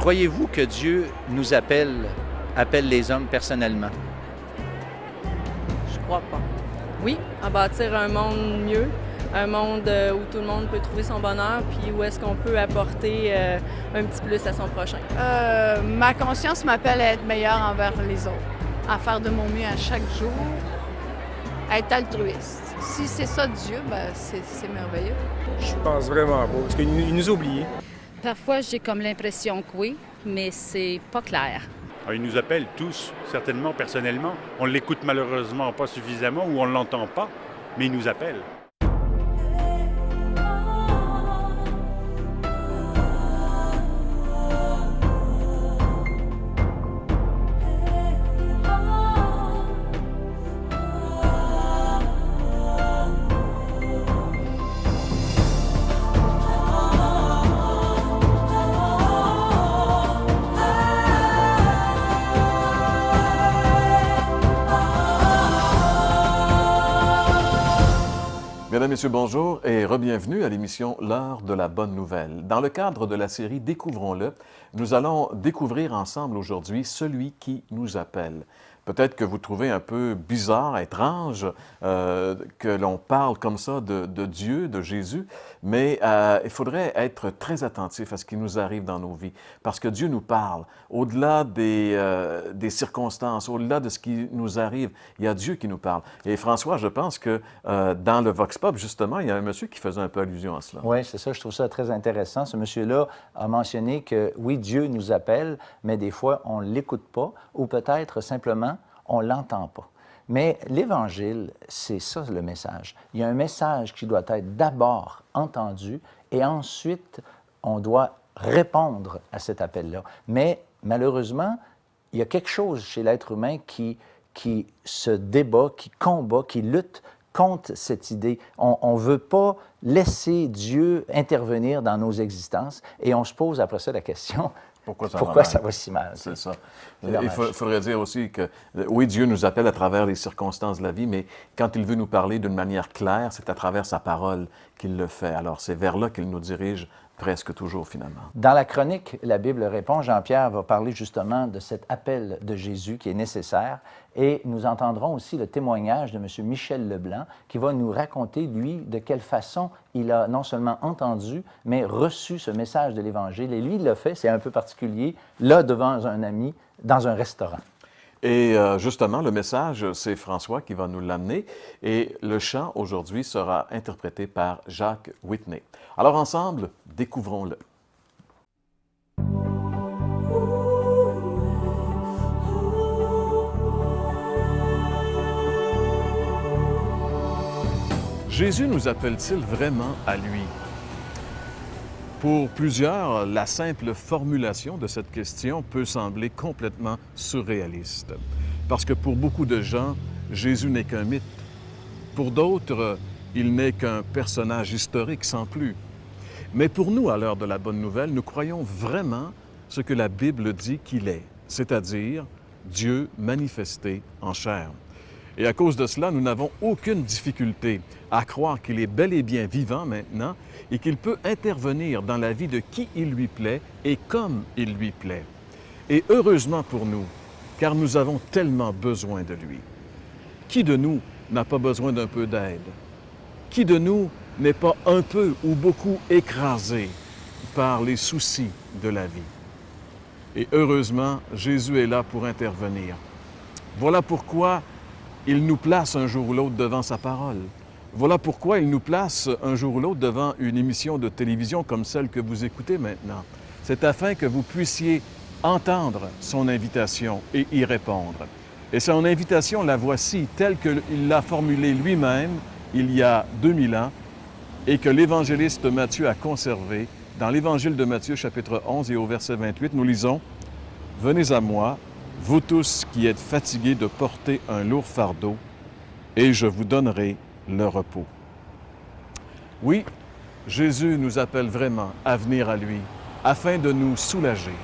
Croyez-vous que Dieu nous appelle les hommes personnellement? Je crois pas. Oui, à bâtir un monde mieux, un monde où tout le monde peut trouver son bonheur, puis où est-ce qu'on peut apporter un petit plus à son prochain. Ma conscience m'appelle à être meilleure envers les autres, à faire de mon mieux à chaque jour, à être altruiste. Si c'est ça Dieu, ben c'est merveilleux. Je pense vraiment pas, parce qu'il nous a oubliés. Parfois, j'ai comme l'impression que oui, mais c'est pas clair. Il nous appelle tous, certainement personnellement. On ne l'écoute malheureusement pas suffisamment ou on ne l'entend pas, mais il nous appelle. Mesdames, Messieurs, bonjour et re-bienvenue à l'émission L'heure de la bonne nouvelle. Dans le cadre de la série Découvrons-le, nous allons découvrir ensemble aujourd'hui celui qui nous appelle. Peut-être que vous trouvez un peu bizarre, étrange que l'on parle comme ça de Dieu, de Jésus, mais il faudrait être très attentif à ce qui nous arrive dans nos vies, parce que Dieu nous parle. Au-delà des circonstances, au-delà de ce qui nous arrive, il y a Dieu qui nous parle. Et François, je pense que dans le Vox Pop, justement, il y a un monsieur qui faisait un peu allusion à cela. Oui, c'est ça, je trouve ça très intéressant. Ce monsieur-là a mentionné que oui, Dieu nous appelle, mais des fois, on ne l'écoute pas, ou peut-être simplement, on ne l'entend pas. Mais l'Évangile, c'est ça le message. Il y a un message qui doit être d'abord entendu et ensuite, on doit répondre à cet appel-là. Mais malheureusement, il y a quelque chose chez l'être humain qui se débat, qui combat, qui lutte contre cette idée. On ne veut pas laisser Dieu intervenir dans nos existences et on se pose après ça la question, pourquoi ça va si mal? C'est ça. Il faudrait dire aussi que, oui, Dieu nous appelle à travers les circonstances de la vie, mais quand il veut nous parler d'une manière claire, c'est à travers sa parole qu'il le fait. Alors, c'est vers là qu'il nous dirige presque toujours, finalement. Dans la chronique, la Bible répond, Jean-Pierre va parler justement de cet appel de Jésus qui est nécessaire et nous entendrons aussi le témoignage de M. Michel Leblanc qui va nous raconter, lui, de quelle façon il a non seulement entendu, mais reçu ce message de l'Évangile. Et lui, il l'a fait, c'est un peu particulier, là, devant un ami, dans un restaurant. Et justement, le message, c'est François qui va nous l'amener. Et le chant, aujourd'hui, sera interprété par Jacques Whitney. Alors ensemble, découvrons-le. Jésus nous appelle-t-il vraiment à lui? Pour plusieurs, la simple formulation de cette question peut sembler complètement surréaliste. Parce que pour beaucoup de gens, Jésus n'est qu'un mythe. Pour d'autres, il n'est qu'un personnage historique sans plus. Mais pour nous, à l'heure de la bonne nouvelle, nous croyons vraiment ce que la Bible dit qu'il est, c'est-à-dire Dieu manifesté en chair. Et à cause de cela, nous n'avons aucune difficulté à croire qu'il est bel et bien vivant maintenant et qu'il peut intervenir dans la vie de qui il lui plaît et comme il lui plaît. Et heureusement pour nous, car nous avons tellement besoin de lui. Qui de nous n'a pas besoin d'un peu d'aide? Qui de nous n'est pas un peu ou beaucoup écrasé par les soucis de la vie? Et heureusement, Jésus est là pour intervenir. Voilà pourquoi il nous place un jour ou l'autre devant sa parole. Voilà pourquoi il nous place un jour ou l'autre devant une émission de télévision comme celle que vous écoutez maintenant. C'est afin que vous puissiez entendre son invitation et y répondre. Et son invitation, la voici, telle qu'il l'a formulée lui-même il y a 2000 ans et que l'évangéliste Matthieu a conservée. Dans l'Évangile de Matthieu, chapitre 11 et au verset 28, nous lisons « Venez à moi, vous tous qui êtes fatigués de porter un lourd fardeau, et je vous donnerai le repos. » Oui, Jésus nous appelle vraiment à venir à lui, afin de nous soulager,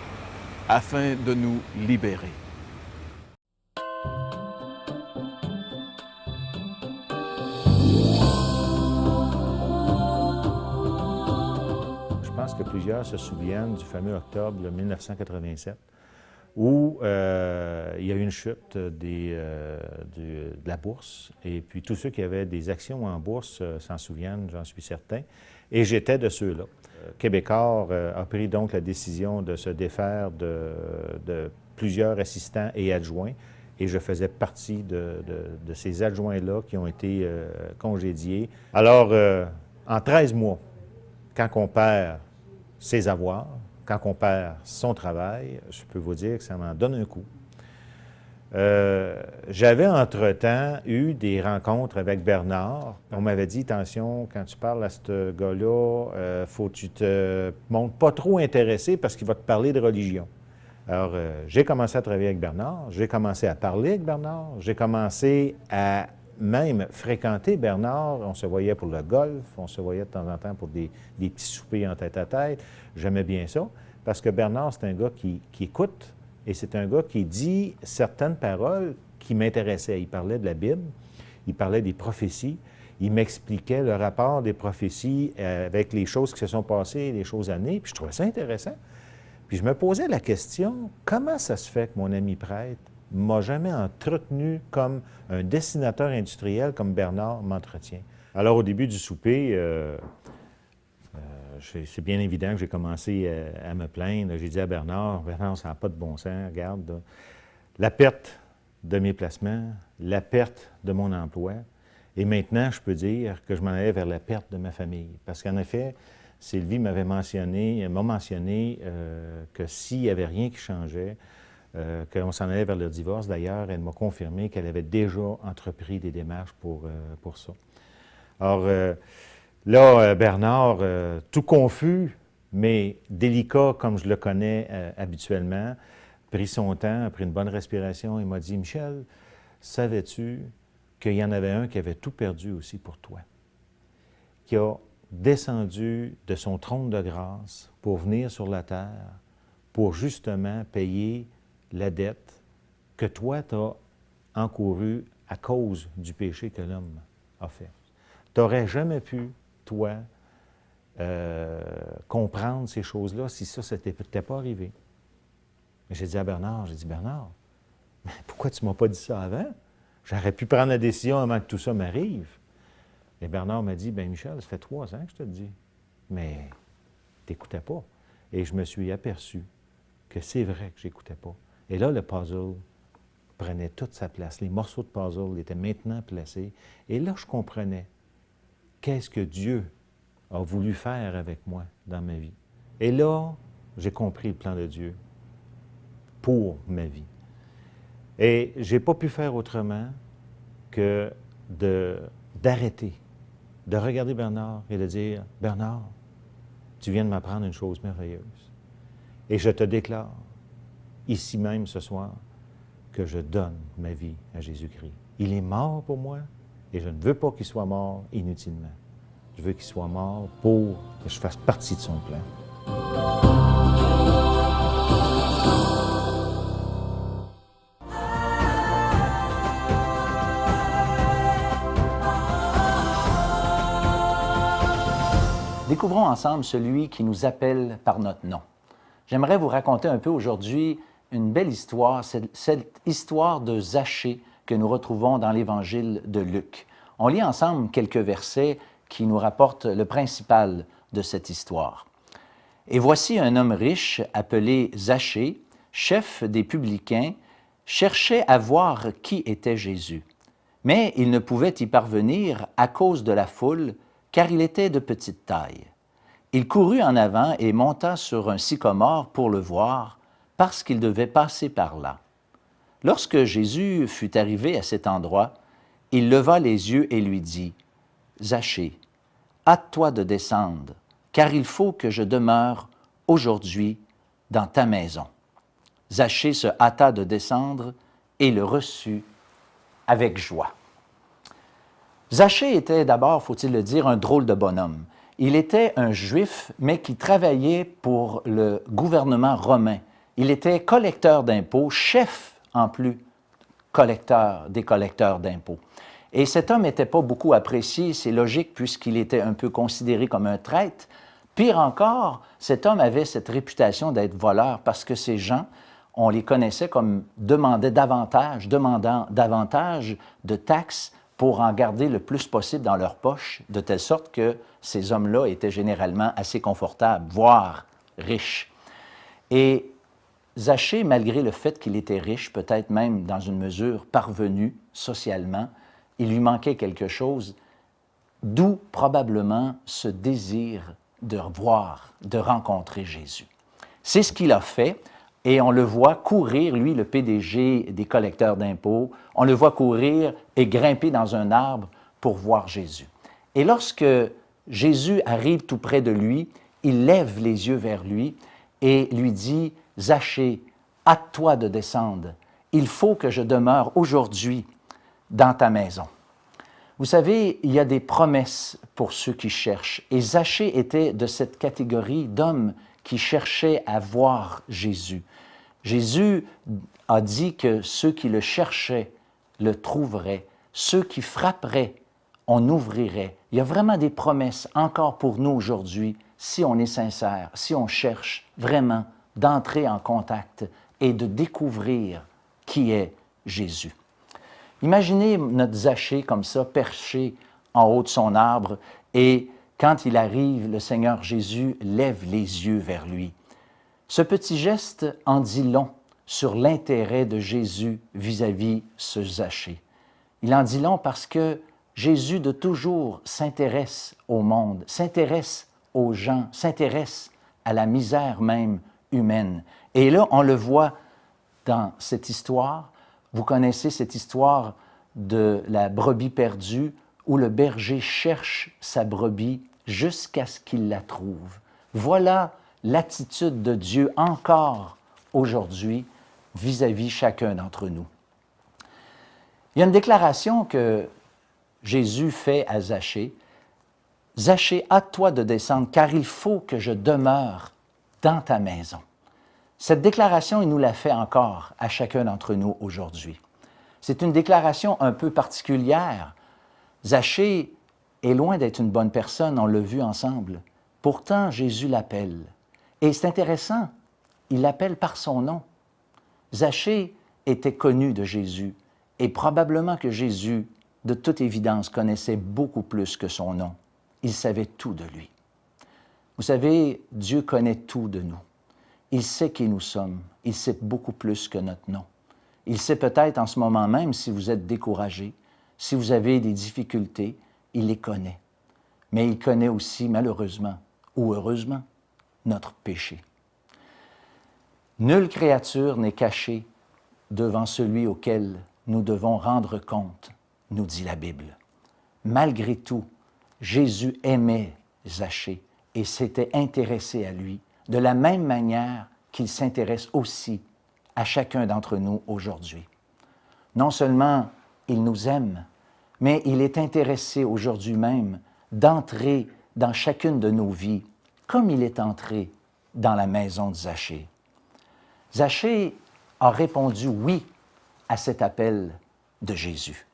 afin de nous libérer. plusieurs se souviennent du fameux octobre 1987, où il y a eu une chute de la bourse. Et puis tous ceux qui avaient des actions en bourse s'en souviennent, j'en suis certain. Et j'étais de ceux-là. Québécois a pris donc la décision de se défaire de plusieurs assistants et adjoints. Et je faisais partie de ces adjoints-là qui ont été congédiés. Alors, en 13 mois, quand on perd ses avoirs, quand on perd son travail, je peux vous dire que ça m'en donne un coup. J'avais entre-temps eu des rencontres avec Bernard. On m'avait dit, attention, quand tu parles à ce gars-là, faut que tu te montres pas trop intéressé parce qu'il va te parler de religion. Alors, j'ai commencé à travailler avec Bernard, j'ai commencé à parler avec Bernard, j'ai commencé à même fréquenter Bernard. On se voyait pour le golf, on se voyait de temps en temps pour des petits soupers en tête-à-tête. J'aimais bien ça, parce que Bernard, c'est un gars qui écoute, et c'est un gars qui dit certaines paroles qui m'intéressaient. Il parlait de la Bible, il parlait des prophéties, il m'expliquait le rapport des prophéties avec les choses qui se sont passées, les choses années, puis je trouvais ça intéressant. Puis je me posais la question, comment ça se fait que mon ami prêtre ne m'a jamais entretenu comme un dessinateur industriel comme Bernard m'entretient? Alors, au début du souper, c'est bien évident que j'ai commencé à me plaindre. J'ai dit à Bernard, ça n'a pas de bon sens, regarde, là, la perte de mes placements, la perte de mon emploi, et maintenant, je peux dire que je m'en allais vers la perte de ma famille. Parce qu'en effet, Sylvie m'a mentionné que s'il n'y avait rien qui changeait, qu'on s'en allait vers le divorce. D'ailleurs, elle m'a confirmé qu'elle avait déjà entrepris des démarches pour ça. Alors, là, Bernard, tout confus, mais délicat comme je le connais habituellement, pris son temps, a pris une bonne respiration et m'a dit, « Michel, savais-tu qu'il y en avait un qui avait tout perdu aussi pour toi, qui a descendu de son trône de grâce pour venir sur la terre, pour justement payer la dette que toi, tu as encourue à cause du péché que l'homme a fait. Tu n'aurais jamais pu, toi, comprendre ces choses-là si ça ne t'était pas arrivé. » J'ai dit à Bernard, Bernard, pourquoi tu ne m'as pas dit ça avant? J'aurais pu prendre la décision avant que tout ça m'arrive. Et Bernard m'a dit, « Bien, Michel, ça fait 3 ans que je te le dis, mais tu n'écoutais pas. » Et je me suis aperçu que c'est vrai que je n'écoutais pas. Et là, le puzzle prenait toute sa place. Les morceaux de puzzle étaient maintenant placés. Et là, je comprenais qu'est-ce que Dieu a voulu faire avec moi dans ma vie. Et là, j'ai compris le plan de Dieu pour ma vie. Et je n'ai pas pu faire autrement que d'arrêter, de regarder Bernard et de dire, « Bernard, tu viens de m'apprendre une chose merveilleuse. Et je te déclare, ici même ce soir, que je donne ma vie à Jésus-Christ. Il est mort pour moi et je ne veux pas qu'il soit mort inutilement. Je veux qu'il soit mort pour que je fasse partie de son plan. » Découvrons ensemble celui qui nous appelle par notre nom. J'aimerais vous raconter un peu aujourd'hui une belle histoire, cette histoire de Zachée que nous retrouvons dans l'Évangile de Luc. On lit ensemble quelques versets qui nous rapportent le principal de cette histoire. « Et voici un homme riche appelé Zachée, chef des publicains, cherchait à voir qui était Jésus. Mais il ne pouvait y parvenir à cause de la foule, car il était de petite taille. Il courut en avant et monta sur un sycomore pour le voir, parce qu'il devait passer par là. Lorsque Jésus fut arrivé à cet endroit, il leva les yeux et lui dit, « Zachée, hâte-toi de descendre, car il faut que je demeure aujourd'hui dans ta maison. » Zachée se hâta de descendre et le reçut avec joie. Zachée était d'abord, faut-il le dire, un drôle de bonhomme. Il était un Juif, mais qui travaillait pour le gouvernement romain. Il était collecteur d'impôts, chef en plus des collecteurs d'impôts. Et cet homme n'était pas beaucoup apprécié, c'est logique puisqu'il était un peu considéré comme un traître, Pire encore, cet homme avait cette réputation d'être voleur parce que ces gens, on les connaissait comme demandant davantage de taxes pour en garder le plus possible dans leur poche, de telle sorte que ces hommes-là étaient généralement assez confortables, voire riches. Et Zachée, malgré le fait qu'il était riche, peut-être même dans une mesure parvenu socialement, il lui manquait quelque chose, d'où probablement ce désir de voir, de rencontrer Jésus. C'est ce qu'il a fait, et on le voit courir, lui, le PDG des collecteurs d'impôts, on le voit courir et grimper dans un arbre pour voir Jésus. Et lorsque Jésus arrive tout près de lui, il lève les yeux vers lui et lui dit, « Zachée, hâte-toi de descendre, il faut que je demeure aujourd'hui dans ta maison. » Vous savez, il y a des promesses pour ceux qui cherchent, et Zachée était de cette catégorie d'hommes qui cherchaient à voir Jésus. Jésus a dit que ceux qui le cherchaient le trouveraient, ceux qui frapperaient, on ouvrirait. Il y a vraiment des promesses encore pour nous aujourd'hui, si on est sincère, si on cherche vraiment d'entrer en contact et de découvrir qui est Jésus. Imaginez notre Zachée comme ça, perché en haut de son arbre, et quand il arrive, le Seigneur Jésus lève les yeux vers lui. Ce petit geste en dit long sur l'intérêt de Jésus vis-à-vis ce Zachée. Il en dit long parce que Jésus de toujours s'intéresse au monde, s'intéresse aux gens, s'intéresse à la misère même humaine. Et là, on le voit dans cette histoire. Vous connaissez cette histoire de la brebis perdue où le berger cherche sa brebis jusqu'à ce qu'il la trouve. Voilà l'attitude de Dieu encore aujourd'hui vis-à-vis chacun d'entre nous. Il y a une déclaration que Jésus fait à Zachée. « Zachée, hâte-toi de descendre, car il faut que je demeure dans ta maison. » Cette déclaration, il nous la fait encore à chacun d'entre nous aujourd'hui. C'est une déclaration un peu particulière. Zachée est loin d'être une bonne personne, on l'a vu ensemble. Pourtant, Jésus l'appelle. Et c'est intéressant, il l'appelle par son nom. Zachée était connu de Jésus, et probablement que Jésus, de toute évidence, connaissait beaucoup plus que son nom. Il savait tout de lui. Vous savez, Dieu connaît tout de nous. Il sait qui nous sommes. Il sait beaucoup plus que notre nom. Il sait peut-être en ce moment même si vous êtes découragé, si vous avez des difficultés, il les connaît. Mais il connaît aussi, malheureusement ou heureusement, notre péché. Nulle créature n'est cachée devant celui auquel nous devons rendre compte, nous dit la Bible. Malgré tout, Jésus aimait Zachée et s'était intéressé à lui de la même manière qu'il s'intéresse aussi à chacun d'entre nous aujourd'hui. Non seulement il nous aime, mais il est intéressé aujourd'hui même d'entrer dans chacune de nos vies comme il est entré dans la maison de Zachée. Zachée a répondu oui à cet appel de Jésus.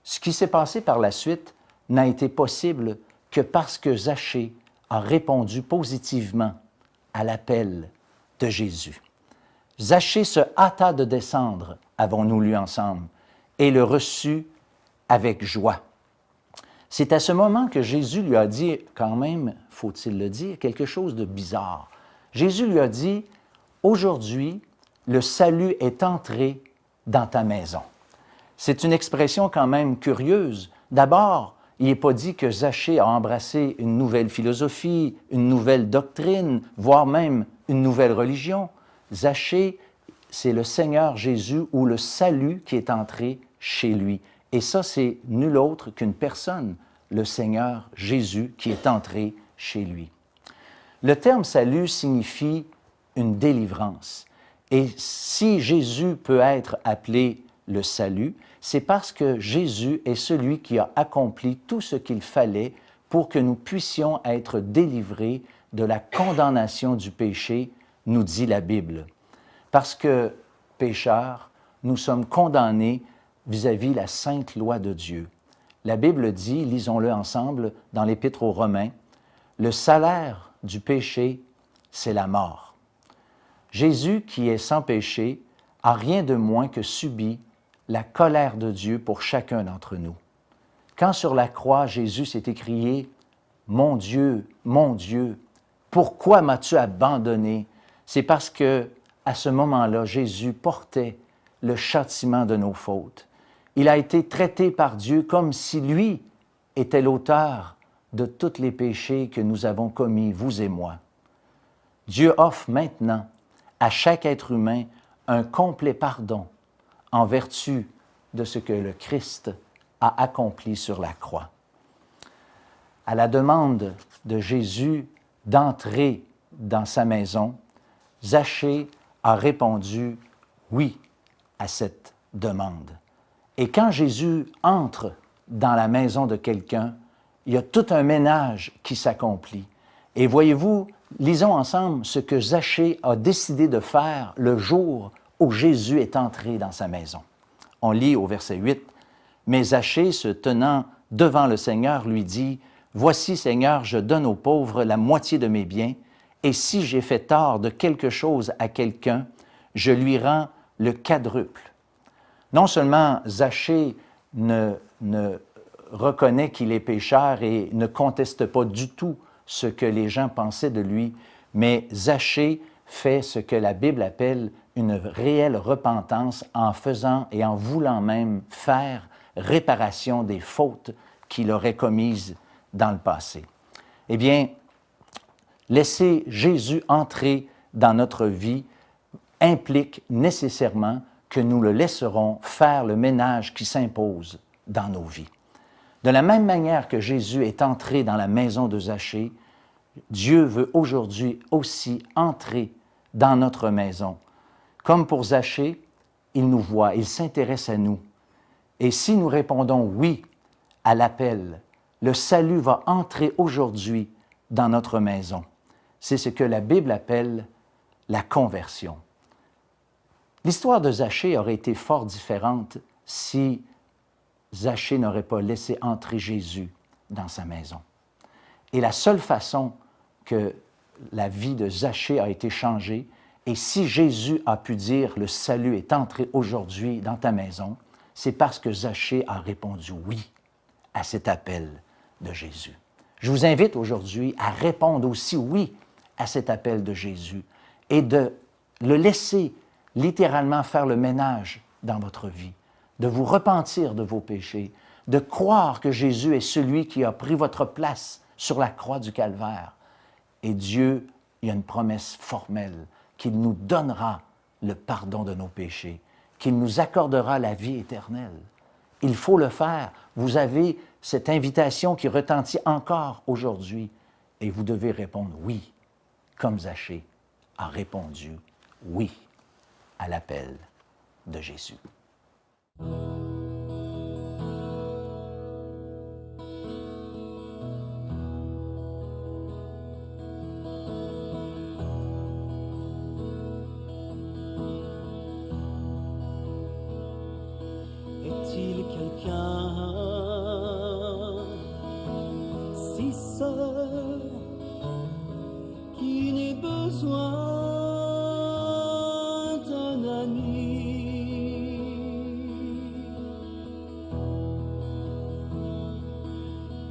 Ce qui s'est passé par la suite n'a été possible que parce que Zachée a répondu positivement à l'appel de Jésus. Zachée se hâta de descendre, avons-nous lu ensemble, et le reçut avec joie. C'est à ce moment que Jésus lui a dit, quand même, faut-il le dire, quelque chose de bizarre. Jésus lui a dit, « Aujourd'hui, le salut est entré dans ta maison. » C'est une expression quand même curieuse. D'abord, il n'est pas dit que Zachée a embrassé une nouvelle philosophie, une nouvelle doctrine, voire même une nouvelle religion. Zachée, c'est le Seigneur Jésus ou le salut qui est entré chez lui. Et ça, c'est nul autre qu'une personne, le Seigneur Jésus, qui est entré chez lui. Le terme salut signifie une délivrance. Et si Jésus peut être appelé le salut, c'est parce que Jésus est celui qui a accompli tout ce qu'il fallait pour que nous puissions être délivrés de la condamnation du péché, nous dit la Bible. Parce que, pécheurs, nous sommes condamnés vis-à-vis la sainte loi de Dieu. La Bible dit, lisons-le ensemble dans l'Épître aux Romains, « Le salaire du péché, c'est la mort. Jésus, qui est sans péché, a rien de moins que subi la colère de Dieu pour chacun d'entre nous. Quand sur la croix, Jésus s'est écrié « Mon Dieu, pourquoi m'as-tu abandonné? » C'est parce que, à ce moment-là, Jésus portait le châtiment de nos fautes. Il a été traité par Dieu comme si lui était l'auteur de tous les péchés que nous avons commis, vous et moi. Dieu offre maintenant à chaque être humain un complet pardon en vertu de ce que le Christ a accompli sur la croix. À la demande de Jésus d'entrer dans sa maison, Zachée a répondu oui à cette demande. Et quand Jésus entre dans la maison de quelqu'un, il y a tout un ménage qui s'accomplit. Et voyez-vous, lisons ensemble ce que Zachée a décidé de faire le jour où Jésus est entré dans sa maison. On lit au verset 8, « Mais Zachée, se tenant devant le Seigneur, lui dit, « Voici, Seigneur, je donne aux pauvres la moitié de mes biens, et si j'ai fait tort de quelque chose à quelqu'un, je lui rends le quadruple. » Non seulement Zachée ne reconnaît qu'il est pécheur et ne conteste pas du tout ce que les gens pensaient de lui, mais Zachée fait ce que la Bible appelle une réelle repentance en faisant et en voulant même faire réparation des fautes qu'il aurait commises dans le passé. Eh bien, laisser Jésus entrer dans notre vie implique nécessairement que nous le laisserons faire le ménage qui s'impose dans nos vies. De la même manière que Jésus est entré dans la maison de Zachée, Dieu veut aujourd'hui aussi entrer dans notre maison. Comme pour Zachée, il nous voit, il s'intéresse à nous. Et si nous répondons oui à l'appel, le salut va entrer aujourd'hui dans notre maison. C'est ce que la Bible appelle la conversion. L'histoire de Zachée aurait été fort différente si Zachée n'aurait pas laissé entrer Jésus dans sa maison. Et la seule façon que la vie de Zachée a été changée, et si Jésus a pu dire « le salut est entré aujourd'hui dans ta maison », c'est parce que Zachée a répondu oui à cet appel de Jésus. Je vous invite aujourd'hui à répondre aussi oui à cet appel de Jésus et de le laisser littéralement faire le ménage dans votre vie, de vous repentir de vos péchés, de croire que Jésus est celui qui a pris votre place sur la croix du Calvaire. Et Dieu, il y a une promesse formelle qu'il nous donnera le pardon de nos péchés, qu'il nous accordera la vie éternelle. Il faut le faire. Vous avez cette invitation qui retentit encore aujourd'hui et vous devez répondre oui, comme Zachée a répondu oui à l'appel de Jésus. Est-il quelqu'un si seul qui n'ait besoin d'un ami?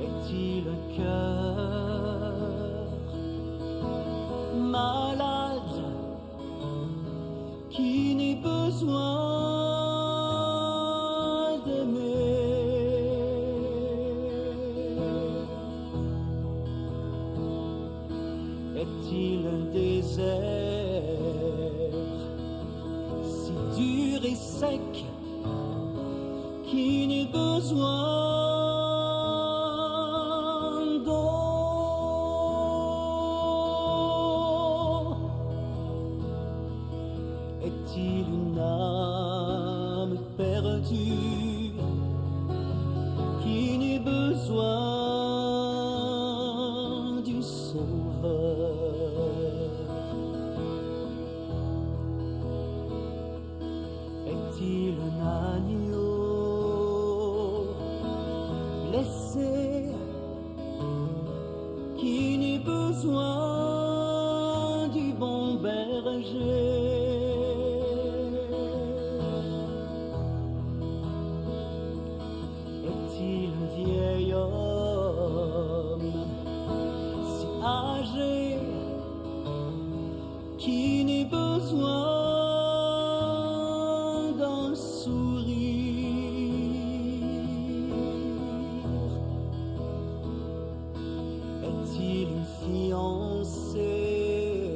Est-il un cœur malade qui n'ait besoin Est-il un désert si dur et sec qui n'ait besoin d'eau? Est-il une âme perdue qui n'ait besoin du Sauveur? Est-il un agneau blessé qui n'ait besoin qui n'ait besoin d'un sourire. Est-il une fiancée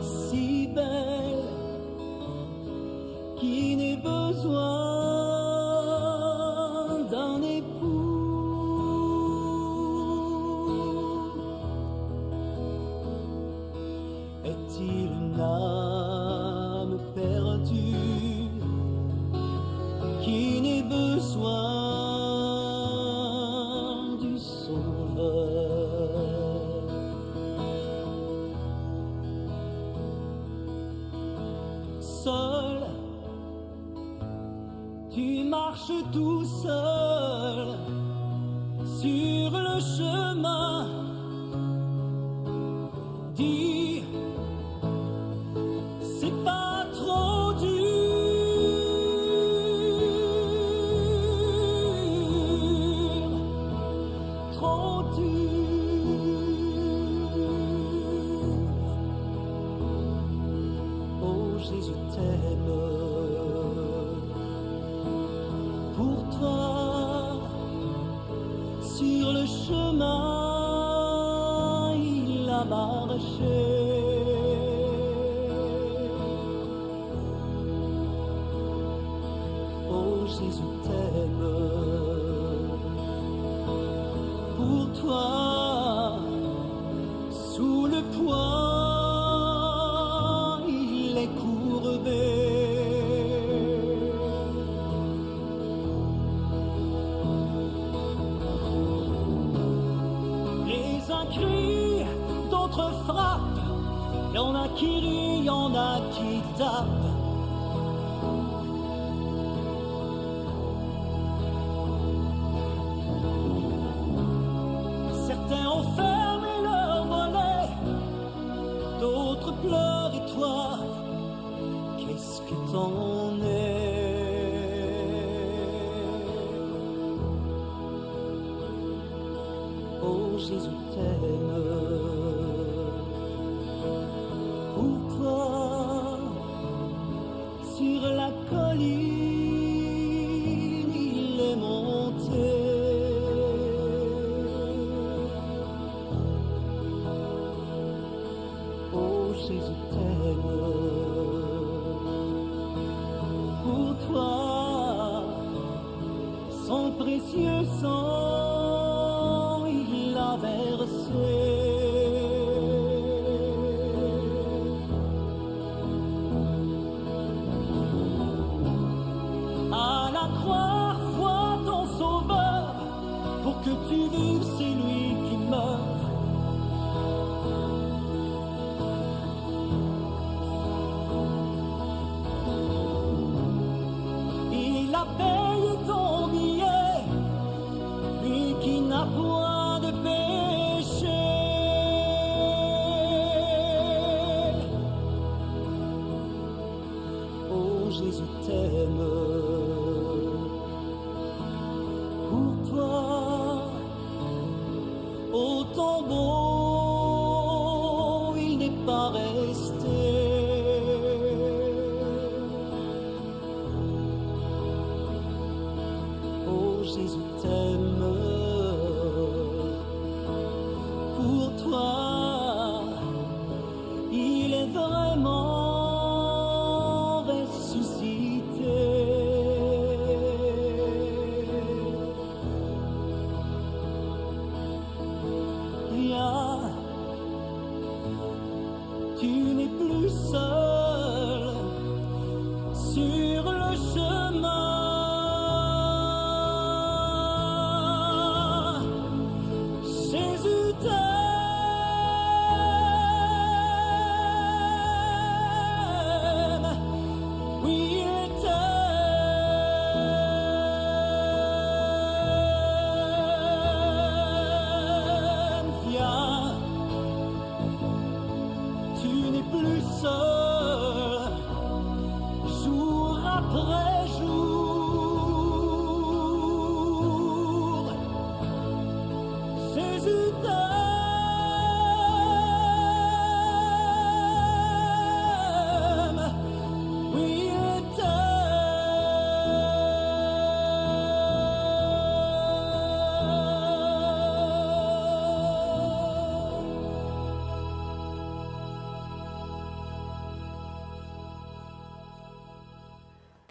si belle qui n'ait besoin d'un époux? Est-il une âme perdue qui n'ait besoin du Sauveur? Seul, tu marches tout seul sur le chemin. Dis, c'est pas trop dur, trop dur. Oh Jésus t'aime, pour toi sur le chemin il a marché. Oh Jésus t'aime, pour toi sous le poids il est courbé. Les uns crient, d'autres frappent, y en a qui rient, y en a qui tapent. Certains ont fermé leurs volets, d'autres pleurent, et toi, qu'est-ce que t'en es? Oh Jésus t'aime, pour toi sur la colline il est monté. Oh Jésus t'aime, pour toi son précieux sang il a versé. À la croix, vois ton sauveur, pour que tu vives, c'est lui qui meurt. Il a payé ton billet, lui qui n'a point de péché. Oh Jésus t'aime, pour toi au tombeau il n'est pas resté. Oh Jésus t'aime, pour toi il est vraiment ressuscité. Viens, tu n'es plus seul sur le chemin. Jésus t'aime, oui il t'aime. Viens, tu n'es plus seul, jour après jour. Jésus t'aime.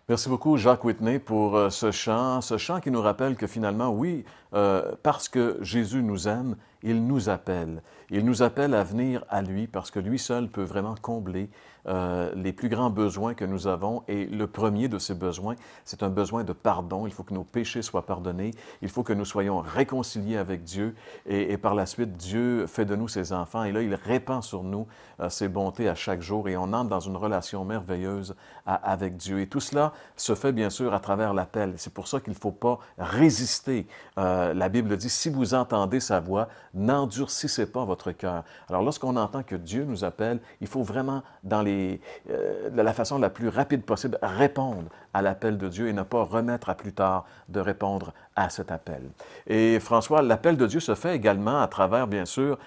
Merci beaucoup, Jacques Whitney, pour ce chant qui nous rappelle que finalement, oui, parce que Jésus nous aime, il nous appelle. Il nous appelle à venir à lui parce que lui seul peut vraiment combler les plus grands besoins que nous avons. Et le premier de ces besoins, c'est un besoin de pardon. Il faut que nos péchés soient pardonnés. Il faut que nous soyons réconciliés avec Dieu. Et par la suite, Dieu fait de nous ses enfants. Et là, il répand sur nous ses bontés à chaque jour. Et on entre dans une relation merveilleuse avec Dieu. Et tout cela se fait bien sûr à travers l'appel. C'est pour ça qu'il ne faut pas résister. La Bible dit, si vous entendez sa voix, n'endurcissez pas votre cœur. Alors lorsqu'on entend que Dieu nous appelle, il faut vraiment, de la façon la plus rapide possible, répondre à l'appel de Dieu et ne pas remettre à plus tard de répondre à cet appel. Et François, l'appel de Dieu se fait également à travers, bien sûr,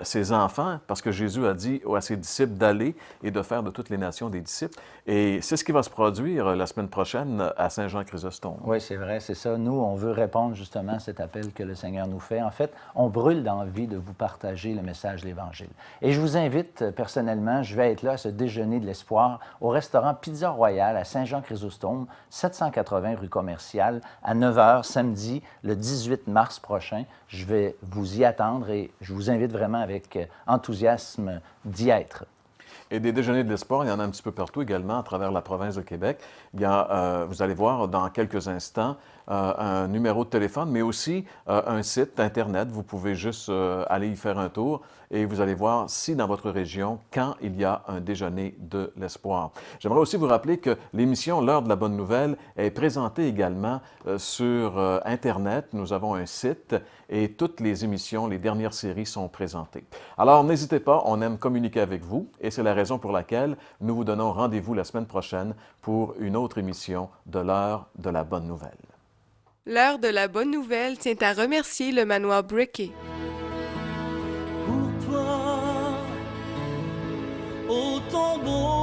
ses enfants, parce que Jésus a dit à ses disciples d'aller et de faire de toutes les nations des disciples. Et c'est ce qui va se produire la semaine prochaine à Saint-Jean-Chrysostome. Oui, c'est vrai, c'est ça. Nous, on veut répondre justement à cet appel que le Seigneur nous fait. En fait, on brûle d'envie de vous partager le message de l'Évangile. Et je vous invite personnellement, je vais être là à ce déjeuner de l'espoir au restaurant Pizza Royale à Saint-Jean-Chrysostome, 780 rue Commerciale, à 9 h samedi, le 18 mars prochain. Je vais vous y attendre et je vous invite vraiment avec enthousiasme d'y être. Et des déjeuners de l'espoir, il y en a un petit peu partout également à travers la province de Québec. Il y a, vous allez voir dans quelques instants, un numéro de téléphone, mais aussi un site Internet. Vous pouvez juste aller y faire un tour et vous allez voir si dans votre région, quand il y a un déjeuner de l'espoir. J'aimerais aussi vous rappeler que l'émission L'heure de la bonne nouvelle est présentée également sur Internet. Nous avons un site et toutes les émissions, les dernières séries sont présentées. Alors n'hésitez pas, on aime communiquer avec vous et c'est la raison pour laquelle nous vous donnons rendez-vous la semaine prochaine pour une autre émission de l'heure de la bonne nouvelle. L'heure de la bonne nouvelle tient à remercier le manoir Brickey. Pour toi, au tombeau.